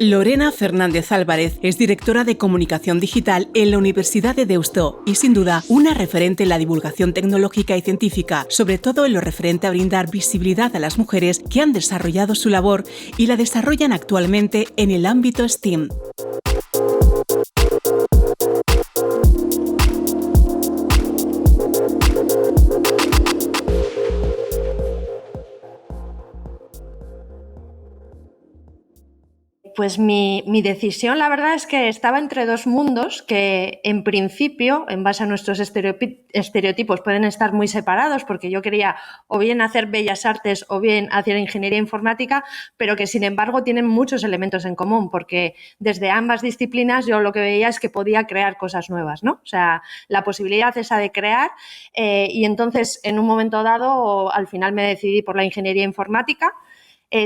Lorena Fernández Álvarez es directora de Comunicación Digital en la Universidad de Deusto y, sin duda, una referente en la divulgación tecnológica y científica, sobre todo en lo referente a brindar visibilidad a las mujeres que han desarrollado su labor y la desarrollan actualmente en el ámbito STEAM. Pues mi decisión, la verdad, es que estaba entre dos mundos que, en principio, en base a nuestros estereotipos, pueden estar muy separados, porque yo quería o bien hacer bellas artes o bien hacer ingeniería informática, pero que, sin embargo, tienen muchos elementos en común, porque desde ambas disciplinas yo lo que veía es que podía crear cosas nuevas, ¿no? O sea, la posibilidad esa de crear, y entonces, en un momento dado, al final me decidí por la ingeniería informática.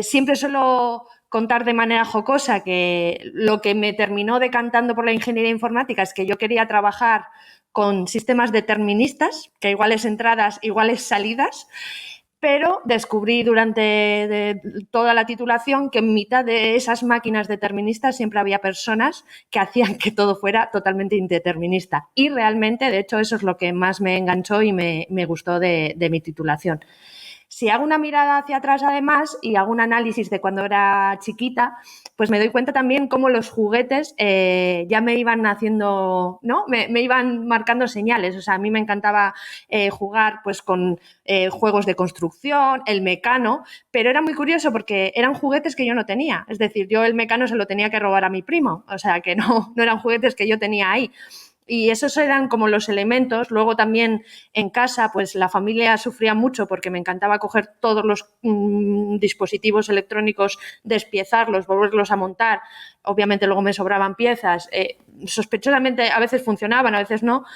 Siempre suelo contar de manera jocosa que lo que me terminó decantando por la ingeniería informática es que yo quería trabajar con sistemas deterministas, que iguales entradas, iguales salidas, pero descubrí durante toda la titulación que en mitad de esas máquinas deterministas siempre había personas que hacían que todo fuera totalmente indeterminista. Y realmente, de hecho, eso es lo que más me enganchó y me gustó de mi titulación. Si hago una mirada hacia atrás, además, y hago un análisis de cuando era chiquita, pues me doy cuenta también cómo los juguetes ya me iban haciendo, ¿no? Me iban marcando señales. O sea, a mí me encantaba jugar pues con juegos de construcción, el Mecano, pero era muy curioso porque eran juguetes que yo no tenía. Es decir, yo el Mecano se lo tenía que robar a mi primo. O sea, que no eran juguetes que yo tenía ahí. Y esos eran como los elementos. Luego también en casa, pues la familia sufría mucho porque me encantaba coger todos los dispositivos electrónicos, despiezarlos, volverlos a montar. Obviamente luego me sobraban piezas. Sospechosamente a veces funcionaban, a veces no.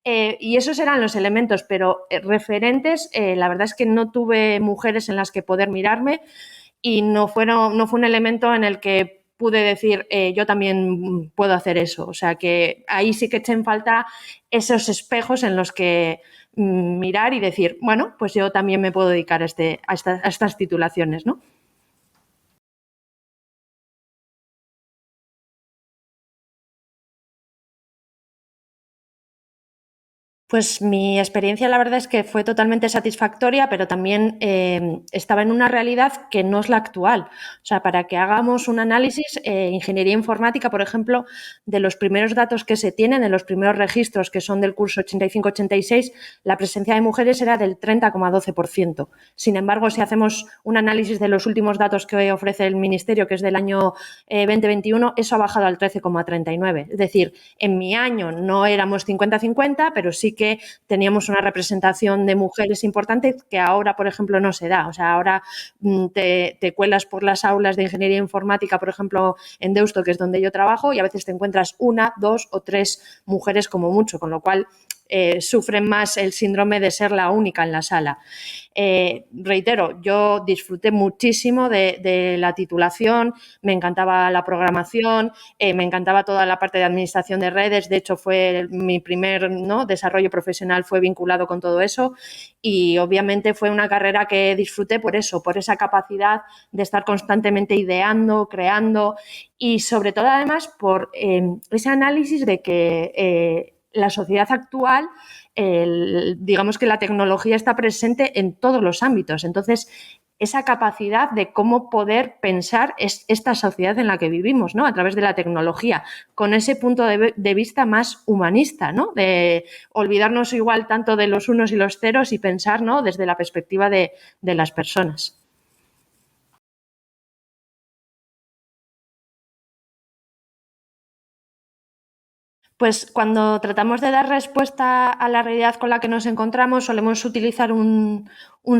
Y esos eran los elementos, pero referentes, la verdad es que no tuve mujeres en las que poder mirarme y no fue un elemento en el que pude decir, yo también puedo hacer eso. O sea, que ahí sí que eché en falta esos espejos en los que mirar y decir, bueno, pues yo también me puedo dedicar a estas titulaciones, ¿no? Pues mi experiencia, la verdad es que fue totalmente satisfactoria, pero también estaba en una realidad que no es la actual. O sea, para que hagamos un análisis, ingeniería informática, por ejemplo, de los primeros datos que se tienen, de los primeros registros que son del curso 85-86, la presencia de mujeres era del 30,12%. Sin embargo, si hacemos un análisis de los últimos datos que ofrece el Ministerio, que es del año 2021, eso ha bajado al 13,39%. Es decir, en mi año no éramos 50-50, pero sí que teníamos una representación de mujeres importante que ahora, por ejemplo, no se da. O sea, ahora te cuelas por las aulas de ingeniería informática, por ejemplo, en Deusto, que es donde yo trabajo, y a veces te encuentras una, dos o tres mujeres como mucho, con lo cual sufren más el síndrome de ser la única en la sala. Reitero, yo disfruté muchísimo de la titulación, me encantaba la programación, me encantaba toda la parte de administración de redes. De hecho, fue mi primer desarrollo profesional fue vinculado con todo eso, y obviamente fue una carrera que disfruté por eso, por esa capacidad de estar constantemente ideando, creando, y sobre todo además por ese análisis de que la sociedad actual, digamos que la tecnología está presente en todos los ámbitos. Entonces, esa capacidad de cómo poder pensar esta sociedad en la que vivimos, ¿no? A través de la tecnología, con ese punto de vista más humanista, ¿no? De olvidarnos igual tanto de los unos y los ceros y pensar, ¿no?, desde la perspectiva de las personas. Pues cuando tratamos de dar respuesta a la realidad con la que nos encontramos, solemos utilizar un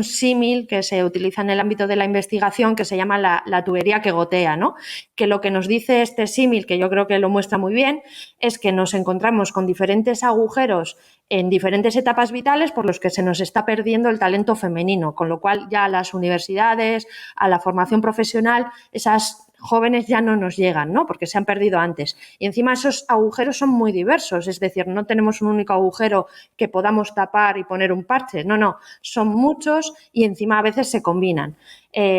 símil que se utiliza en el ámbito de la investigación, que se llama la tubería que gotea, ¿no? Que lo que nos dice este símil, que yo creo que lo muestra muy bien, es que nos encontramos con diferentes agujeros en diferentes etapas vitales por los que se nos está perdiendo el talento femenino, con lo cual ya a las universidades, a la formación profesional, esas jóvenes ya no nos llegan, ¿no? Porque se han perdido antes. Y encima esos agujeros son muy diversos, es decir, no tenemos un único agujero que podamos tapar y poner un parche, no, son muchos y encima a veces se combinan.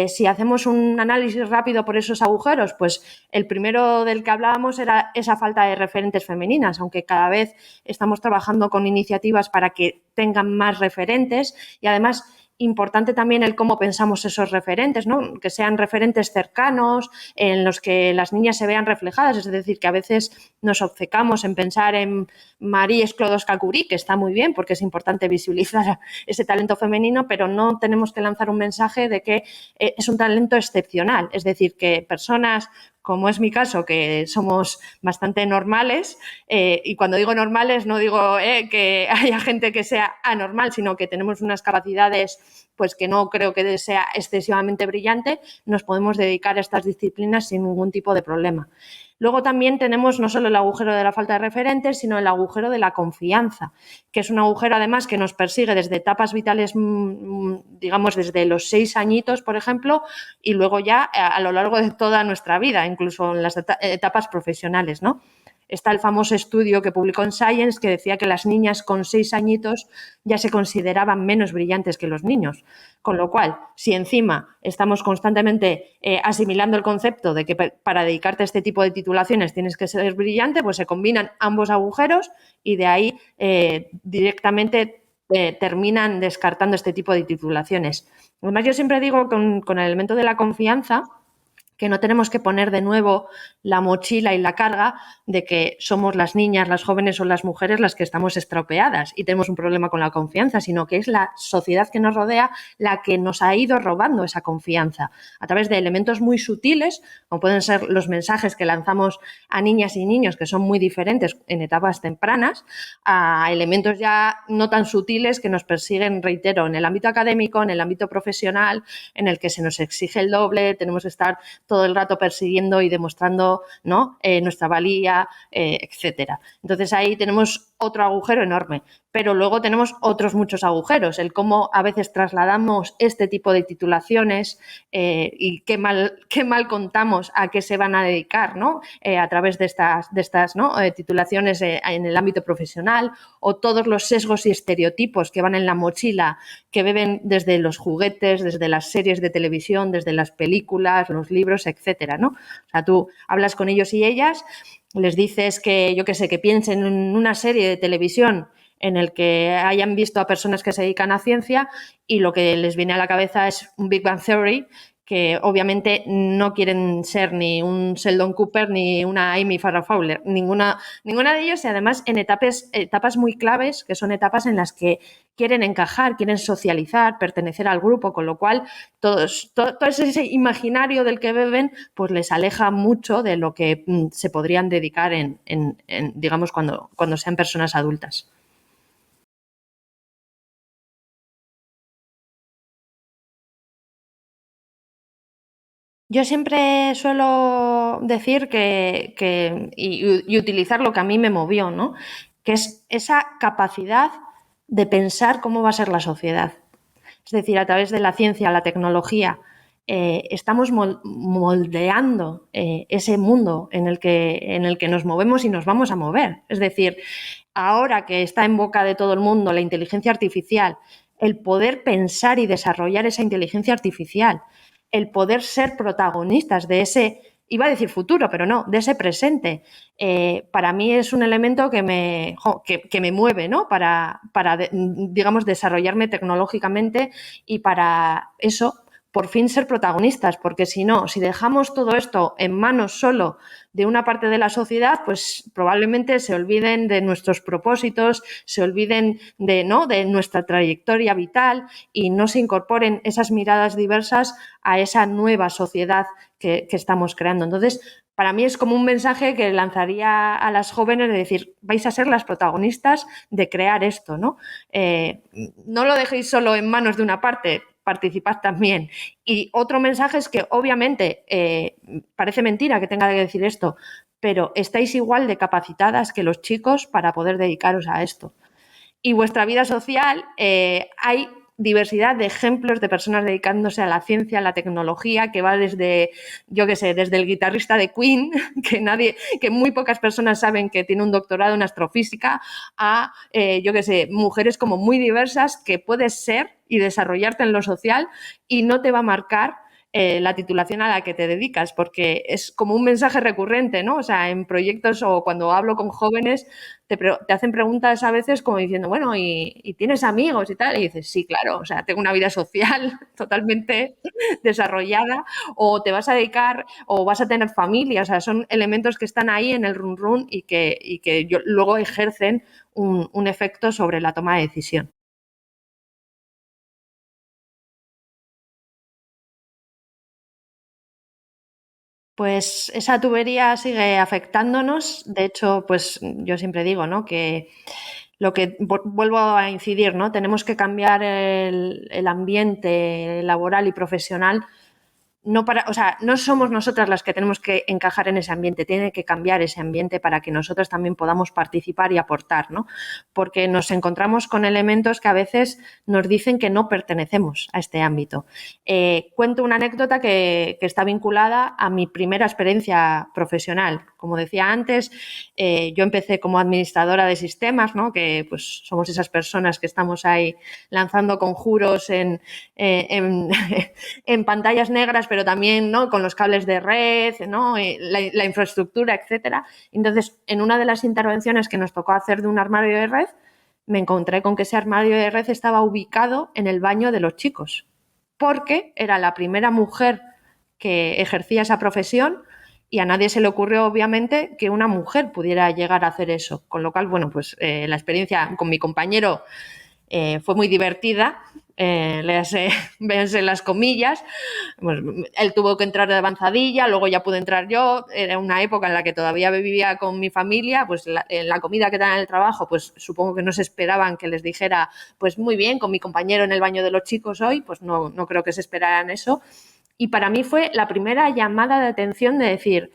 Si hacemos un análisis rápido por esos agujeros, pues el primero del que hablábamos era esa falta de referentes femeninas, aunque cada vez estamos trabajando con iniciativas para que tengan más referentes y además importante también el cómo pensamos esos referentes, ¿no? Que sean referentes cercanos, en los que las niñas se vean reflejadas, es decir, que a veces nos obcecamos en pensar en Marie Sklodowska-Curie, que está muy bien porque es importante visibilizar ese talento femenino, pero no tenemos que lanzar un mensaje de que es un talento excepcional, es decir, que personas como es mi caso, que somos bastante normales, y cuando digo normales no digo que haya gente que sea anormal, sino que tenemos unas capacidades pues que no creo que sea excesivamente brillante, nos podemos dedicar a estas disciplinas sin ningún tipo de problema. Luego también tenemos no solo el agujero de la falta de referentes, sino el agujero de la confianza, que es un agujero además que nos persigue desde etapas vitales, digamos desde los 6 añitos, por ejemplo, y luego ya a lo largo de toda nuestra vida, incluso en las etapas profesionales, ¿no? Está el famoso estudio que publicó en Science que decía que las niñas con 6 añitos ya se consideraban menos brillantes que los niños. Con lo cual, si encima estamos constantemente asimilando el concepto de que para dedicarte a este tipo de titulaciones tienes que ser brillante, pues se combinan ambos agujeros y de ahí directamente terminan descartando este tipo de titulaciones. Además, yo siempre digo con el elemento de la confianza que no tenemos que poner de nuevo la mochila y la carga de que somos las niñas, las jóvenes o las mujeres las que estamos estropeadas y tenemos un problema con la confianza, sino que es la sociedad que nos rodea la que nos ha ido robando esa confianza a través de elementos muy sutiles, como pueden ser los mensajes que lanzamos a niñas y niños, que son muy diferentes en etapas tempranas, a elementos ya no tan sutiles que nos persiguen, reitero, en el ámbito académico, en el ámbito profesional, en el que se nos exige el doble, tenemos que estar todo el rato persiguiendo y demostrando, ¿no? Nuestra valía, etcétera. Entonces ahí tenemos otro agujero enorme, pero luego tenemos otros muchos agujeros, el cómo a veces trasladamos este tipo de titulaciones y qué mal contamos a qué se van a dedicar, ¿no? A través de estas ¿no? Titulaciones en el ámbito profesional, o todos los sesgos y estereotipos que van en la mochila, que beben desde los juguetes, desde las series de televisión, desde las películas, los libros, etcétera, ¿no? O sea, tú hablas con ellos y ellas, les dices que, yo qué sé, que piensen en una serie de televisión en el que hayan visto a personas que se dedican a ciencia y lo que les viene a la cabeza es un Big Bang Theory, que obviamente no quieren ser ni un Sheldon Cooper ni una Amy Farrah Fowler, ninguna de ellos, y además en etapas muy claves, que son etapas en las que quieren encajar, quieren socializar, pertenecer al grupo, con lo cual todo ese imaginario del que beben pues les aleja mucho de lo que se podrían dedicar digamos, cuando sean personas adultas. Yo siempre suelo decir y utilizar lo que a mí me movió, ¿no? Que es esa capacidad de pensar cómo va a ser la sociedad. Es decir, a través de la ciencia, la tecnología, estamos moldeando ese mundo en el que nos movemos y nos vamos a mover. Es decir, ahora que está en boca de todo el mundo la inteligencia artificial, el poder pensar y desarrollar esa inteligencia artificial, el poder ser protagonistas de ese, iba a decir futuro, pero no, de ese presente, para mí es un elemento que me mueve, ¿no? Para, digamos, desarrollarme tecnológicamente y para eso, por fin ser protagonistas, porque si no, si dejamos todo esto en manos solo de una parte de la sociedad, pues probablemente se olviden de nuestros propósitos, se olviden de nuestra trayectoria vital y no se incorporen esas miradas diversas a esa nueva sociedad que estamos creando. Entonces, para mí es como un mensaje que lanzaría a las jóvenes de decir, vais a ser las protagonistas de crear esto, ¿no? No lo dejéis solo en manos de una parte, participad también. Y otro mensaje es que obviamente parece mentira que tenga que decir esto, pero estáis igual de capacitadas que los chicos para poder dedicaros a esto. Y vuestra vida social hay diversidad de ejemplos de personas dedicándose a la ciencia, a la tecnología, que va desde, yo qué sé, desde el guitarrista de Queen, que muy pocas personas saben que tiene un doctorado en astrofísica, a, yo qué sé, mujeres como muy diversas que puedes ser y desarrollarte en lo social y no te va a marcar la titulación a la que te dedicas, porque es como un mensaje recurrente, ¿no? O sea, en proyectos o cuando hablo con jóvenes te hacen preguntas a veces como diciendo, bueno, ¿y tienes amigos y tal? Y dices, sí, claro, o sea, tengo una vida social totalmente desarrollada, o te vas a dedicar o vas a tener familia, o sea, son elementos que están ahí en el run run y que luego ejercen un efecto sobre la toma de decisión. Pues esa tubería sigue afectándonos. De hecho, pues yo siempre digo, ¿no? Que lo que vuelvo a incidir, ¿no? Tenemos que cambiar el ambiente laboral y profesional. No para, o sea, no somos nosotras las que tenemos que encajar en ese ambiente, tiene que cambiar ese ambiente para que nosotros también podamos participar y aportar, ¿no? Porque nos encontramos con elementos que a veces nos dicen que no pertenecemos a este ámbito. Cuento una anécdota que está vinculada a mi primera experiencia profesional. Como decía antes, yo empecé como administradora de sistemas, ¿no? Que pues somos esas personas que estamos ahí lanzando conjuros en, en pantallas negras, pero también, ¿no? Con los cables de red, ¿no? La infraestructura, etcétera. Entonces, en una de las intervenciones que nos tocó hacer de un armario de red, me encontré con que ese armario de red estaba ubicado en el baño de los chicos, porque era la primera mujer que ejercía esa profesión y a nadie se le ocurrió, obviamente, que una mujer pudiera llegar a hacer eso. Con lo cual, bueno, pues la experiencia con mi compañero fue muy divertida, véanse las comillas. Pues, él tuvo que entrar de avanzadilla, luego ya pude entrar yo. Era una época en la que todavía vivía con mi familia, pues en la comida que dan en el trabajo, pues supongo que no se esperaban que les dijera, pues muy bien, con mi compañero en el baño de los chicos hoy, pues no creo que se esperaran eso. Y para mí fue la primera llamada de atención de decir,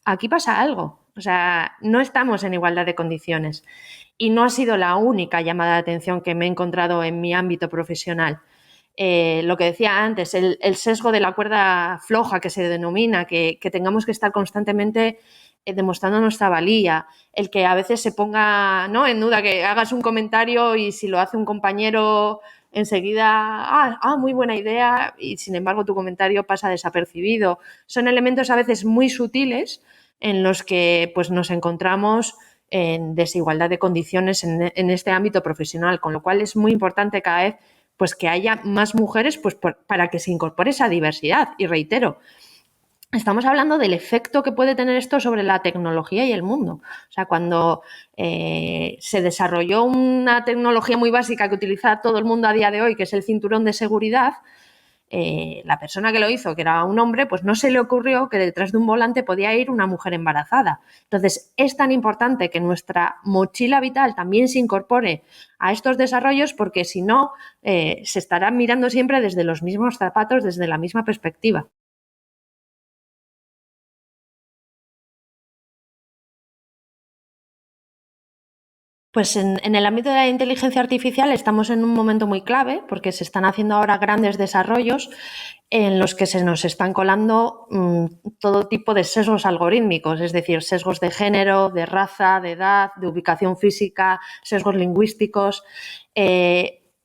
aquí pasa algo, o sea, no estamos en igualdad de condiciones. Y no ha sido la única llamada de atención que me he encontrado en mi ámbito profesional. Lo que decía antes, el sesgo de la cuerda floja que se denomina, que tengamos que estar constantemente demostrando nuestra valía, el que a veces se ponga, ¿no?, en duda, que hagas un comentario y si lo hace un compañero enseguida, muy buena idea, y sin embargo tu comentario pasa desapercibido. Son elementos a veces muy sutiles en los que pues, nos encontramos en desigualdad de condiciones en este ámbito profesional, con lo cual es muy importante cada vez pues, que haya más mujeres pues, para que se incorpore esa diversidad. Y reitero, estamos hablando del efecto que puede tener esto sobre la tecnología y el mundo. O sea, cuando se desarrolló una tecnología muy básica que utiliza todo el mundo a día de hoy, que es el cinturón de seguridad, la persona que lo hizo, que era un hombre, pues no se le ocurrió que detrás de un volante podía ir una mujer embarazada. Entonces, es tan importante que nuestra mochila vital también se incorpore a estos desarrollos, porque si no, se estará mirando siempre desde los mismos zapatos, desde la misma perspectiva. Pues en el ámbito de la inteligencia artificial estamos en un momento muy clave porque se están haciendo ahora grandes desarrollos en los que se nos están colando todo tipo de sesgos algorítmicos, es decir, sesgos de género, de raza, de edad, de ubicación física, sesgos lingüísticos,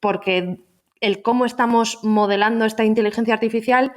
porque el cómo estamos modelando esta inteligencia artificial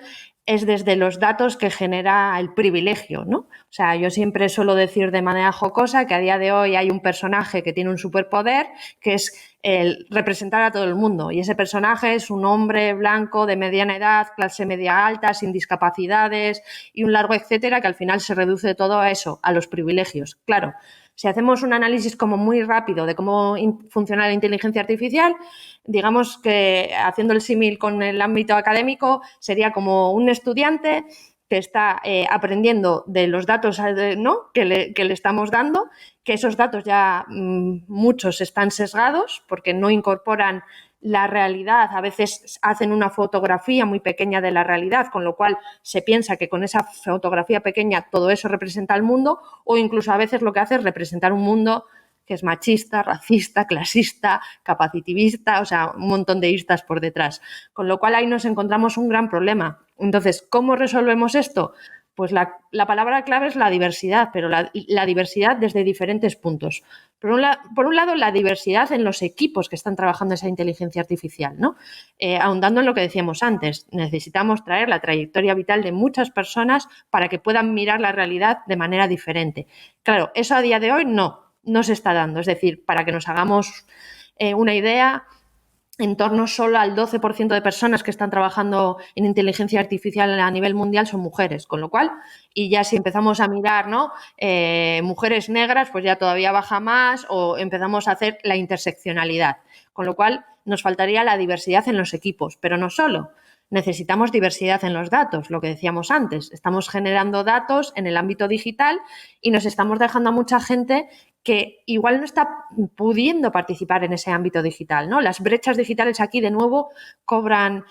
es desde los datos que genera el privilegio, ¿no? O sea, yo siempre suelo decir de manera jocosa que a día de hoy hay un personaje que tiene un superpoder, que es el representar a todo el mundo. Y ese personaje es un hombre blanco de mediana edad, clase media alta, sin discapacidades y un largo etcétera, que al final se reduce todo a eso, a los privilegios. Claro, si hacemos un análisis como muy rápido de cómo funciona la inteligencia artificial, digamos que haciendo el símil con el ámbito académico, sería como un estudiante que está aprendiendo de los datos, ¿no?, que le estamos dando, que esos datos ya muchos están sesgados porque no incorporan la realidad, a veces hacen una fotografía muy pequeña de la realidad, con lo cual se piensa que con esa fotografía pequeña todo eso representa el mundo, o incluso a veces lo que hace es representar un mundo que es machista, racista, clasista, capacitivista, o sea, un montón de istas por detrás. Con lo cual ahí nos encontramos un gran problema. Entonces, ¿cómo resolvemos esto? Pues la palabra clave es la diversidad, pero la diversidad desde diferentes puntos. Por un lado, la diversidad en los equipos que están trabajando esa inteligencia artificial, ¿no? Ahondando en lo que decíamos antes, necesitamos traer la trayectoria vital de muchas personas para que puedan mirar la realidad de manera diferente. Claro, eso a día de hoy no se está dando. Es decir, para que nos hagamos una idea, en torno solo al 12% de personas que están trabajando en inteligencia artificial a nivel mundial son mujeres, con lo cual, y ya si empezamos a mirar, ¿no? Mujeres negras, pues ya todavía baja más, o empezamos a hacer la interseccionalidad, con lo cual nos faltaría la diversidad en los equipos, pero no solo. Necesitamos diversidad en los datos, lo que decíamos antes. Estamos generando datos en el ámbito digital y nos estamos dejando a mucha gente que igual no está pudiendo participar en ese ámbito digital, ¿no? Las brechas digitales aquí de nuevo cobran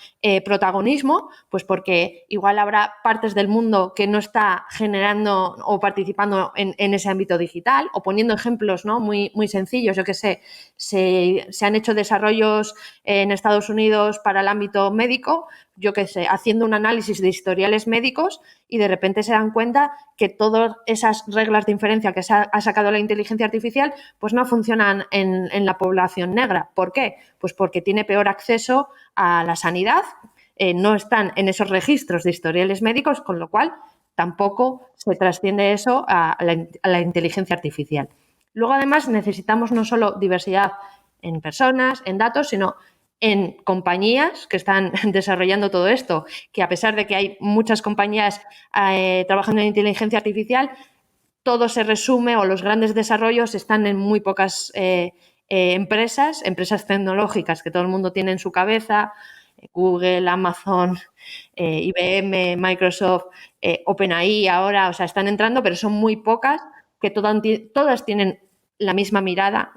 protagonismo, pues porque igual habrá partes del mundo que no está generando o participando en ese ámbito digital, o poniendo ejemplos, ¿no? muy sencillos. Yo qué sé, se han hecho desarrollos en Estados Unidos para el ámbito médico, yo qué sé, haciendo un análisis de historiales médicos y de repente se dan cuenta que todas esas reglas de inferencia que ha sacado la inteligencia artificial pues no funcionan en la población negra. ¿Por qué? Pues porque tiene peor acceso a la sanidad, no están en esos registros de historiales médicos, con lo cual tampoco se trasciende eso a la inteligencia artificial. Luego, además, necesitamos no solo diversidad en personas, en datos, sino en compañías que están desarrollando todo esto, que a pesar de que hay muchas compañías trabajando en inteligencia artificial, todo se resume, o los grandes desarrollos están en muy pocas empresas tecnológicas que todo el mundo tiene en su cabeza, Google, Amazon, IBM, Microsoft, OpenAI ahora, o sea, están entrando, pero son muy pocas, que todas tienen la misma mirada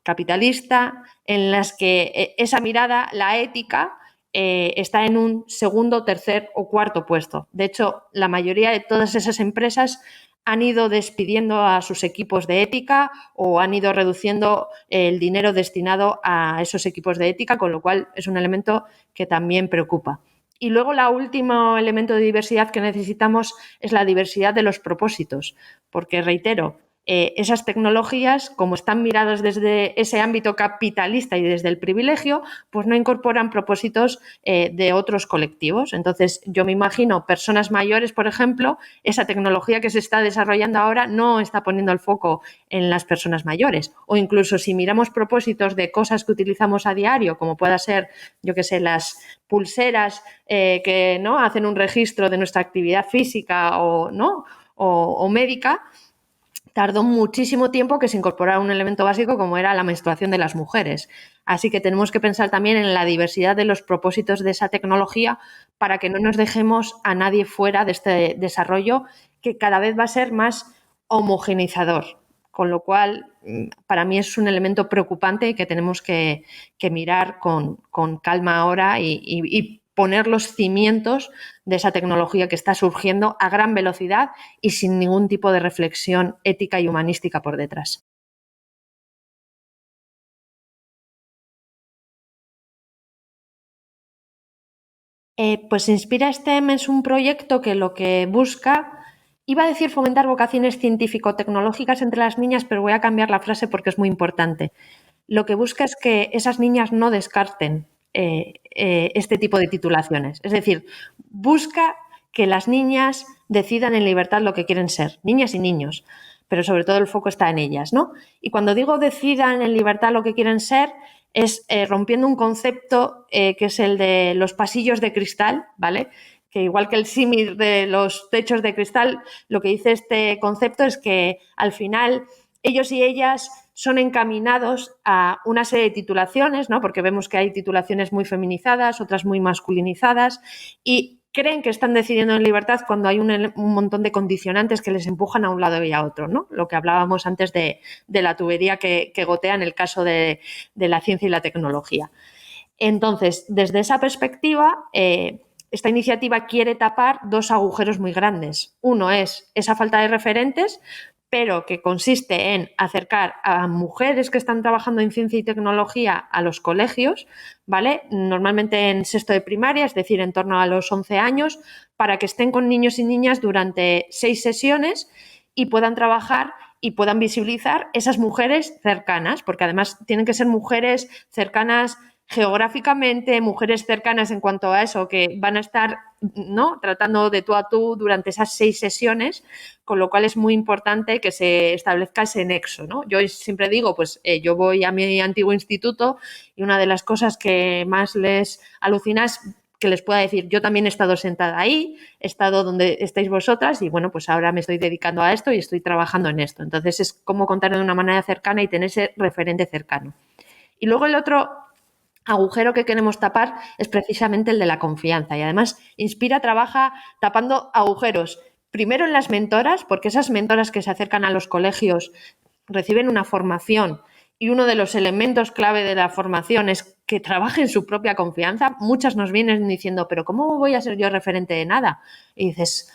capitalista, en las que esa mirada, la ética, está en un segundo, tercer o cuarto puesto. De hecho, la mayoría de todas esas empresas han ido despidiendo a sus equipos de ética o han ido reduciendo el dinero destinado a esos equipos de ética, con lo cual es un elemento que también preocupa. Y luego, el último elemento de diversidad que necesitamos es la diversidad de los propósitos, porque, reitero, esas tecnologías, como están miradas desde ese ámbito capitalista y desde el privilegio, pues no incorporan propósitos de otros colectivos. Entonces, yo me imagino personas mayores, por ejemplo, esa tecnología que se está desarrollando ahora no está poniendo el foco en las personas mayores. O incluso si miramos propósitos de cosas que utilizamos a diario, como pueda ser, yo qué sé, las pulseras que ¿no? hacen un registro de nuestra actividad física o médica, tardó muchísimo tiempo que se incorporara un elemento básico como era la menstruación de las mujeres. Así que tenemos que pensar también en la diversidad de los propósitos de esa tecnología para que no nos dejemos a nadie fuera de este desarrollo, que cada vez va a ser más homogeneizador. Con lo cual, para mí es un elemento preocupante y que tenemos que mirar con calma ahora y poner los cimientos de esa tecnología que está surgiendo a gran velocidad y sin ningún tipo de reflexión ética y humanística por detrás. Pues Inspira STEM es un proyecto que lo que busca, iba a decir fomentar vocaciones científico-tecnológicas entre las niñas, pero voy a cambiar la frase porque es muy importante. Lo que busca es que esas niñas no descarten este tipo de titulaciones. Es decir, busca que las niñas decidan en libertad lo que quieren ser, niñas y niños, pero sobre todo el foco está en ellas, ¿no? Y cuando digo decidan en libertad lo que quieren ser, es rompiendo un concepto que es el de los pasillos de cristal, ¿vale? Que igual que el símil de los techos de cristal, lo que dice este concepto es que al final ellos y ellas son encaminados a una serie de titulaciones, ¿no? Porque vemos que hay titulaciones muy feminizadas, otras muy masculinizadas, y creen que están decidiendo en libertad cuando hay un montón de condicionantes que les empujan a un lado y a otro, ¿no? Lo que hablábamos antes de la tubería que gotea en el caso de la ciencia y la tecnología. Entonces, desde esa perspectiva, esta iniciativa quiere tapar dos agujeros muy grandes. Uno es esa falta de referentes, pero que consiste en acercar a mujeres que están trabajando en ciencia y tecnología a los colegios, ¿vale? Normalmente en sexto de primaria, es decir, en torno a los 11 años, para que estén con niños y niñas durante 6 sesiones y puedan trabajar y puedan visibilizar esas mujeres cercanas, porque además tienen que ser mujeres cercanas geográficamente, mujeres cercanas en cuanto a eso, que van a estar, ¿no?, tratando de tú a tú durante esas 6 sesiones, con lo cual es muy importante que se establezca ese nexo, ¿no? Yo siempre digo, pues yo voy a mi antiguo instituto y una de las cosas que más les alucina es que les pueda decir, yo también he estado sentada ahí, he estado donde estáis vosotras y bueno, pues ahora me estoy dedicando a esto y estoy trabajando en esto. Entonces es como contar de una manera cercana y tener ese referente cercano. Y luego el otro agujero que queremos tapar es precisamente el de la confianza y además Inspira trabaja tapando agujeros, primero en las mentoras, porque esas mentoras que se acercan a los colegios reciben una formación y uno de los elementos clave de la formación es que trabajen su propia confianza. Muchas nos vienen diciendo, pero ¿cómo voy a ser yo referente de nada? Y dices,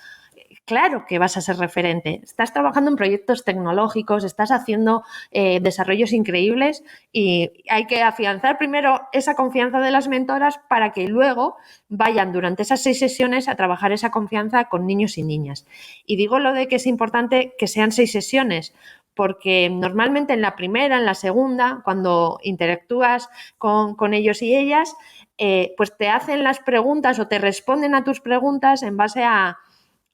claro que vas a ser referente. Estás trabajando en proyectos tecnológicos, estás haciendo desarrollos increíbles y hay que afianzar primero esa confianza de las mentoras para que luego vayan durante esas 6 sesiones a trabajar esa confianza con niños y niñas. Y digo lo de que es importante que sean 6 sesiones, porque normalmente en la primera, en la segunda, cuando interactúas con ellos y ellas, pues te hacen las preguntas o te responden a tus preguntas en base a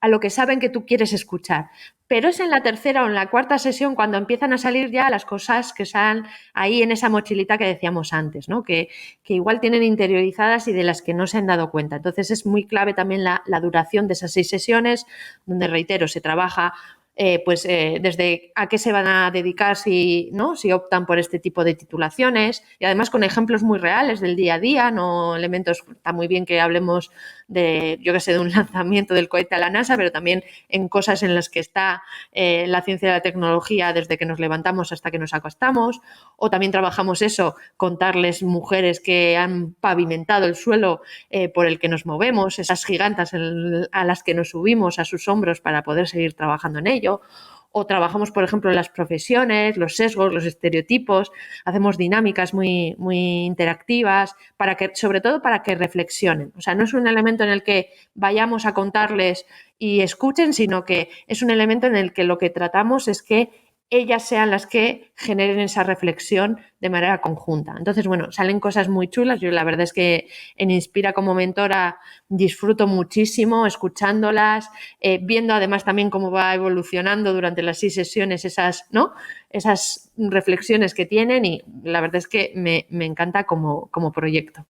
lo que saben que tú quieres escuchar. Pero es en la tercera o en la cuarta sesión cuando empiezan a salir ya las cosas que están ahí en esa mochilita que decíamos antes, ¿no? Que igual tienen interiorizadas y de las que no se han dado cuenta. Entonces es muy clave también la duración de esas 6 sesiones, donde, reitero, se trabaja desde a qué se van a dedicar ¿no?, si optan por este tipo de titulaciones y además con ejemplos muy reales del día a día, no elementos. Está muy bien que hablemos de, yo qué sé, de un lanzamiento del cohete a la NASA, pero también en cosas en las que está la ciencia y la tecnología desde que nos levantamos hasta que nos acostamos, o también trabajamos eso, contarles mujeres que han pavimentado el suelo por el que nos movemos, esas gigantas a las que nos subimos a sus hombros para poder seguir trabajando en ello. O trabajamos, por ejemplo, en las profesiones, los sesgos, los estereotipos, hacemos dinámicas muy, muy interactivas, sobre todo para que reflexionen. O sea, no es un elemento en el que vayamos a contarles y escuchen, sino que es un elemento en el que lo que tratamos es que ellas sean las que generen esa reflexión de manera conjunta. Entonces, bueno, salen cosas muy chulas. Yo la verdad es que en Inspira como mentora disfruto muchísimo escuchándolas, viendo además también cómo va evolucionando durante las 6 sesiones esas reflexiones que tienen y la verdad es que me encanta como proyecto.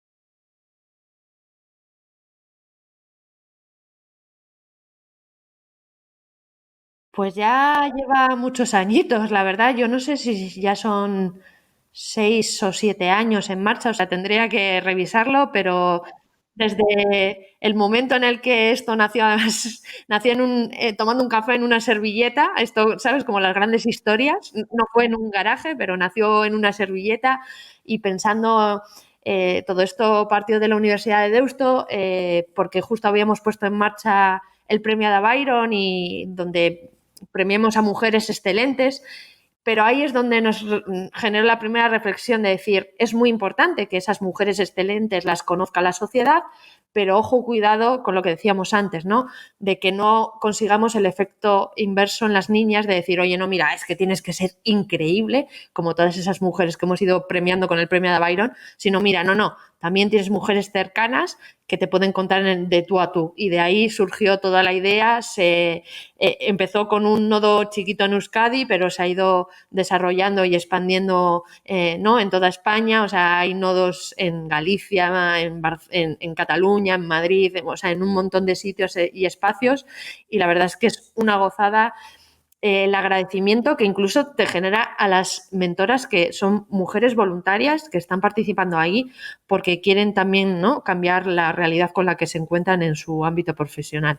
Pues ya lleva muchos añitos, la verdad. Yo no sé si ya son 6 o 7 años en marcha, o sea, tendría que revisarlo, pero desde el momento en el que esto nació, además, nació tomando un café en una servilleta, esto, ¿sabes? Como las grandes historias, no fue en un garaje, pero nació en una servilleta y pensando, todo esto partió de la Universidad de Deusto, porque justo habíamos puesto en marcha el premio Ada Byron y donde premiemos a mujeres excelentes, pero ahí es donde nos generó la primera reflexión de decir, es muy importante que esas mujeres excelentes las conozca la sociedad, pero ojo, cuidado con lo que decíamos antes, ¿no? De que no consigamos el efecto inverso en las niñas de decir, oye, no, mira, es que tienes que ser increíble, como todas esas mujeres que hemos ido premiando con el premio de Byron, sino, mira, no, también tienes mujeres cercanas que te pueden contar de tú a tú. Y de ahí surgió toda la idea, empezó con un nodo chiquito en Euskadi, pero se ha ido desarrollando y expandiendo ¿no?, en toda España. O sea, hay nodos en Galicia, en Cataluña, en Madrid, o sea, en un montón de sitios y espacios. Y la verdad es que es una gozada el agradecimiento que incluso te genera a las mentoras que son mujeres voluntarias que están participando ahí porque quieren también, ¿no?, cambiar la realidad con la que se encuentran en su ámbito profesional.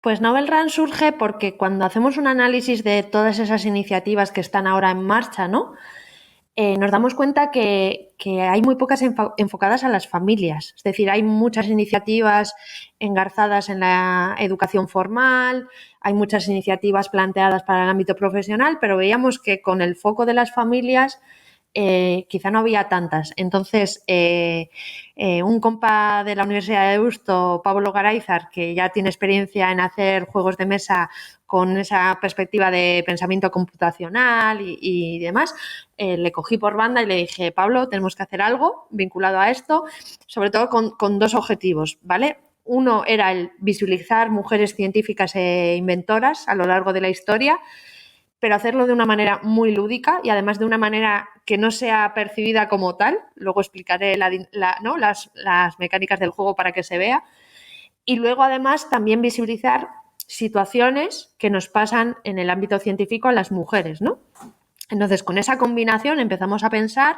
Pues Novel Run surge porque cuando hacemos un análisis de todas esas iniciativas que están ahora en marcha, ¿no?, nos damos cuenta que hay muy pocas enfocadas a las familias. Es decir, hay muchas iniciativas engarzadas en la educación formal, hay muchas iniciativas planteadas para el ámbito profesional, pero veíamos que con el foco de las familias quizá no había tantas. Entonces, un compa de la Universidad de Deusto, Pablo Garayzar, que ya tiene experiencia en hacer juegos de mesa con esa perspectiva de pensamiento computacional y demás, le cogí por banda y le dije, Pablo, tenemos que hacer algo vinculado a esto, sobre todo con dos objetivos, ¿vale? Uno era el visibilizar mujeres científicas e inventoras a lo largo de la historia, pero hacerlo de una manera muy lúdica y además de una manera que no sea percibida como tal. Luego explicaré ¿no? las mecánicas del juego para que se vea. Y luego además también visibilizar situaciones que nos pasan en el ámbito científico a las mujeres, ¿no? Entonces, con esa combinación empezamos a pensar,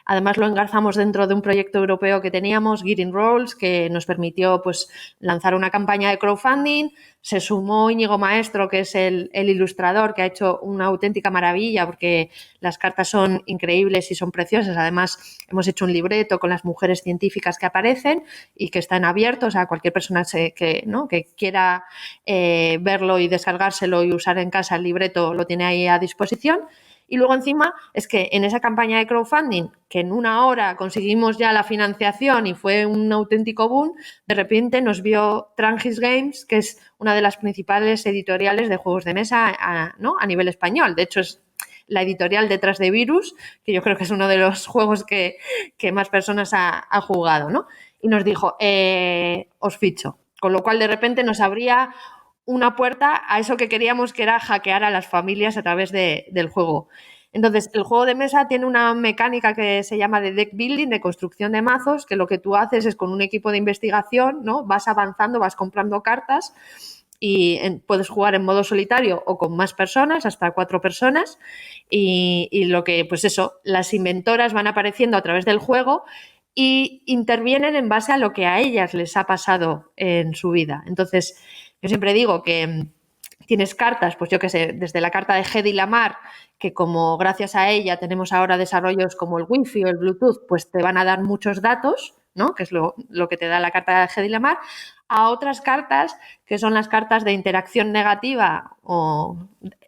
además lo engarzamos dentro de un proyecto europeo que teníamos, Getting Roles, que nos permitió pues, lanzar una campaña de crowdfunding. Se sumó Íñigo Maestro, que es el ilustrador, que ha hecho una auténtica maravilla porque las cartas son increíbles y son preciosas. Además, hemos hecho un libreto con las mujeres científicas que aparecen y que están abiertos a cualquier persona que quiera verlo y descargárselo y usar en casa el libreto, lo tiene ahí a disposición. Y luego encima es que en esa campaña de crowdfunding, que en una hora conseguimos ya la financiación y fue un auténtico boom, de repente nos vio Trangis Games, que es una de las principales editoriales de juegos de mesa ¿no? a nivel español. De hecho, es la editorial detrás de Virus, que yo creo que es uno de los juegos que más personas ha jugado, ¿no? Y nos dijo, os ficho. Con lo cual, de repente nos abría una puerta a eso que queríamos, que era hackear a las familias a través del juego. Entonces, el juego de mesa tiene una mecánica que se llama de deck building, de construcción de mazos, que lo que tú haces es con un equipo de investigación, ¿no? Vas avanzando, vas comprando cartas y puedes jugar en modo solitario o con más personas, hasta 4 personas, y lo que, pues eso, las inventoras van apareciendo a través del juego y intervienen en base a lo que a ellas les ha pasado en su vida. Entonces, yo siempre digo que tienes cartas, pues yo qué sé, desde la carta de Hedy Lamar, que como gracias a ella tenemos ahora desarrollos como el Wi-Fi o el Bluetooth, pues te van a dar muchos datos, ¿no? Que es lo que te da la carta de Hedy Lamar, a otras cartas que son las cartas de interacción negativa, o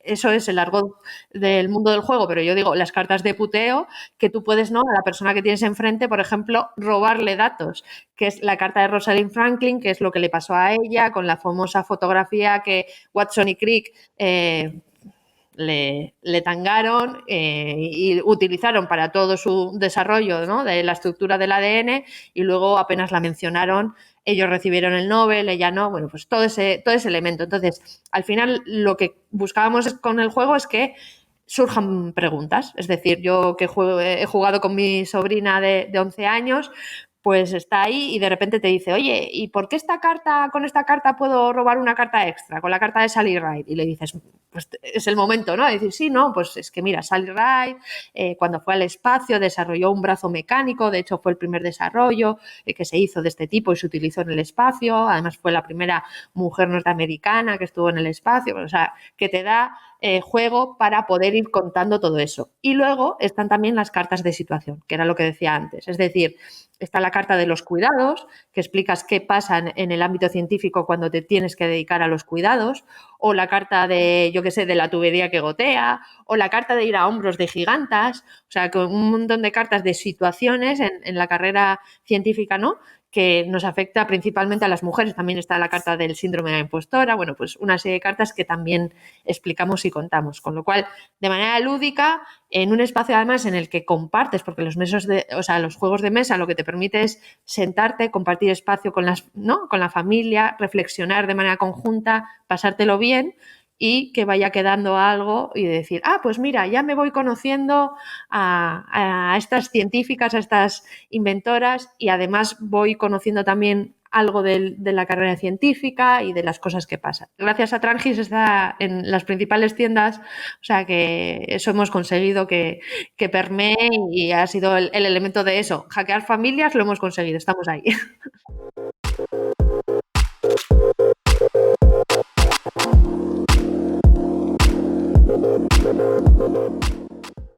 eso es el argot del mundo del juego, pero yo digo las cartas de puteo, que tú puedes, ¿no? A la persona que tienes enfrente, por ejemplo, robarle datos, que es la carta de Rosalind Franklin, que es lo que le pasó a ella con la famosa fotografía que Watson y Crick le tangaron y utilizaron para todo su desarrollo, ¿no? De la estructura del ADN, y luego apenas la mencionaron, ellos recibieron el Nobel, ella no, bueno, pues todo ese elemento. Entonces, al final lo que buscábamos con el juego es que surjan preguntas. Es decir, yo que he jugado con mi sobrina de 11 años, pues está ahí y de repente te dice, oye, ¿y por qué con esta carta puedo robar una carta extra, con la carta de Sally Ride? Y le dices, pues es el momento, ¿no? De decir, sí, no, pues es que mira, Sally Ride, cuando fue al espacio desarrolló un brazo mecánico, de hecho fue el primer desarrollo que se hizo de este tipo y se utilizó en el espacio, además fue la primera mujer norteamericana que estuvo en el espacio, o sea, que te da juego para poder ir contando todo eso. Y luego están también las cartas de situación, que era lo que decía antes, es decir, está la carta de los cuidados, que explicas qué pasa en el ámbito científico cuando te tienes que dedicar a los cuidados, o la carta de, yo qué sé, de la tubería que gotea, o la carta de ir a hombros de gigantas, o sea, con un montón de cartas de situaciones en la carrera científica, ¿no?, que nos afecta principalmente a las mujeres. También está la carta del síndrome de la impostora, bueno, pues una serie de cartas que también explicamos y contamos, con lo cual, de manera lúdica, en un espacio además en el que compartes, porque los juegos de mesa lo que te permite es sentarte, compartir espacio con la familia, reflexionar de manera conjunta, pasártelo bien y que vaya quedando algo y decir, pues mira, ya me voy conociendo a estas científicas, a estas inventoras, y además voy conociendo también algo de la carrera científica y de las cosas que pasan. Gracias a Trangis está en las principales tiendas, o sea que eso hemos conseguido que permee, y ha sido el elemento de eso. Hackear familias lo hemos conseguido, estamos ahí.